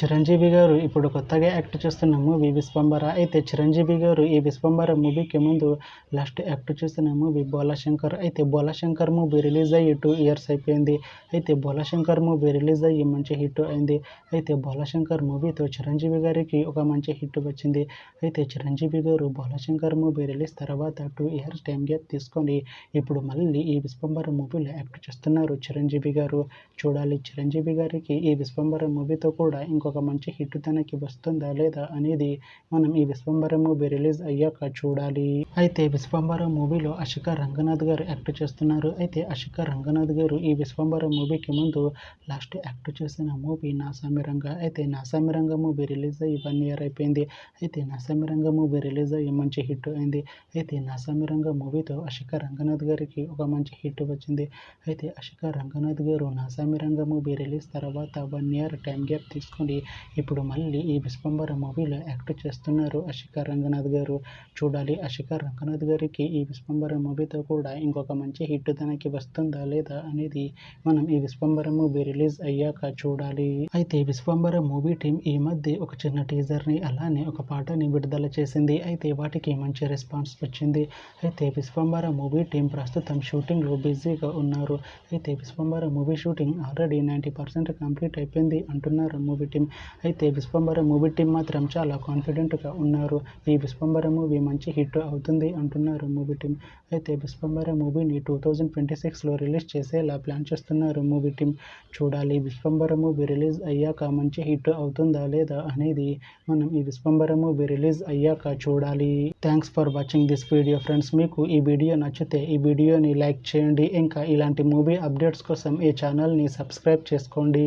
చిరంజీవి గారు ఇప్పుడు కొత్తగా యాక్ట్ చేస్తున్న మూవీ విశ్వంబర. అయితే చిరంజీవి గారు ఈ విశ్వంబర మూవీకి ముందు లాస్ట్ యాక్ట్ చేసిన మూవీ బోలాశంకర్. అయితే బోలాశంకర్ మూవీ రిలీజ్ అయ్యి 2 ఇయర్స్ అయిపోయింది. అయితే బోలాశంకర్ మూవీ రిలీజ్ అయ్యి మంచి హిట్ అయింది. అయితే బోలాశంకర్ మూవీతో చిరంజీవి గారికి ఒక మంచి హిట్ వచ్చింది. అయితే చిరంజీవి గారు బోలాశంకర్ మూవీ రిలీజ్ తర్వాత 2 ఇయర్స్ టైం గ్యాప్ తీసుకొని ఇప్పుడు మళ్ళీ ఈ విశ్వంబర మూవీలో యాక్ట్ చేస్తున్నారు చిరంజీవి గారు. చూడాలి చిరంజీవి గారికి ఈ విశ్వంబర మూవీతో కూడా ఇంకొక మంచి హిట్ తనకి వస్తుందా లేదా అనేది మనం ఈ విశ్వంబర మూవీ రిలీజ్ అయ్యాక చూడాలి. అయితే విశ్వంబర మూవీలో అశిక రంగనాథ్ గారు యాక్ట్ చేస్తున్నారు. అయితే అశిక రంగనాథ్ గారు ఈ విశ్వంబర మూవీకి ముందు లాస్ట్ యాక్ట్ చేసిన మూవీ నాసామిరంగ. అయితే నాసామిరంగ మూవీ రిలీజ్ అయ్యి 1 ఇయర్ అయిపోయింది. అయితే నాసామిరంగ మూవీ రిలీజ్ అయ్యి మంచి హిట్ అయింది. అయితే నాసామిరంగ మూవీతో అశిక రంగనాథ్ గారికి ఒక మంచి హిట్ వచ్చింది. అయితే అశిక రంగనాథ్ గారు నాసామిరంగ మూవీ రిలీజ్ తర్వాత 1 ఇయర్ టైం గ్యాప్ తీసుకొని ఇప్పుడు మళ్ళీ ఈ విశ్వంబర మూవీలో యాక్ట్ చేస్తున్నారు అశిక రంగనాథ్ గారు. చూడాలి అశిక రంగనాథ్ గారికి ఈ విశ్వంబర మూవీతో కూడా ఇంకొక మంచి హిట్ తనకి వస్తుందా లేదా అనేది మనం ఈ విశ్వంబర మూవీ రిలీజ్ అయ్యాక చూడాలి. అయితే విశ్వంబర మూవీ టీం ఈ మధ్య ఒక చిన్న టీజర్ని అలానే ఒక పాటని విడుదల చేసింది. అయితే వాటికి మంచి రెస్పాన్స్ వచ్చింది. అయితే విశ్వంబర మూవీ టీం ప్రస్తుతం షూటింగ్లో బిజీగా ఉన్నారు. అయితే Vishwambhara movie shooting already 90% complete అయిపోయింది అంటున్నారు మూవీ టీం. అయితే విశ్వంబర మూవీ టీం మాత్రం చాలా కాన్ఫిడెంట్గా ఉన్నారు. ఈ విశ్వంబర మూవీ మంచి హిట్ అవుతుంది అంటున్నారు మూవీ టీం. అయితే విశ్వంబర మూవీని 2026లో రిలీజ్ చేసేలా ప్లాన్ చేస్తున్నారు మూవీ టీం. చూడాలి విశ్వంబర మూవీ రిలీజ్ అయ్యాక మంచి హిట్ అవుతుందా లేదా అనేది మనం ఈ విశ్వంబర మూవీ రిలీజ్ అయ్యాక చూడాలి. Thanks for watching this video friends. మీకు ఈ వీడియో నచ్చితే ఈ వీడియోని లైక్ చేయండి. ఇంకా ఇలాంటి మూవీ అప్డేట్స్ కోసం ఈ ఛానల్ని సబ్స్క్రైబ్ చేసుకోండి.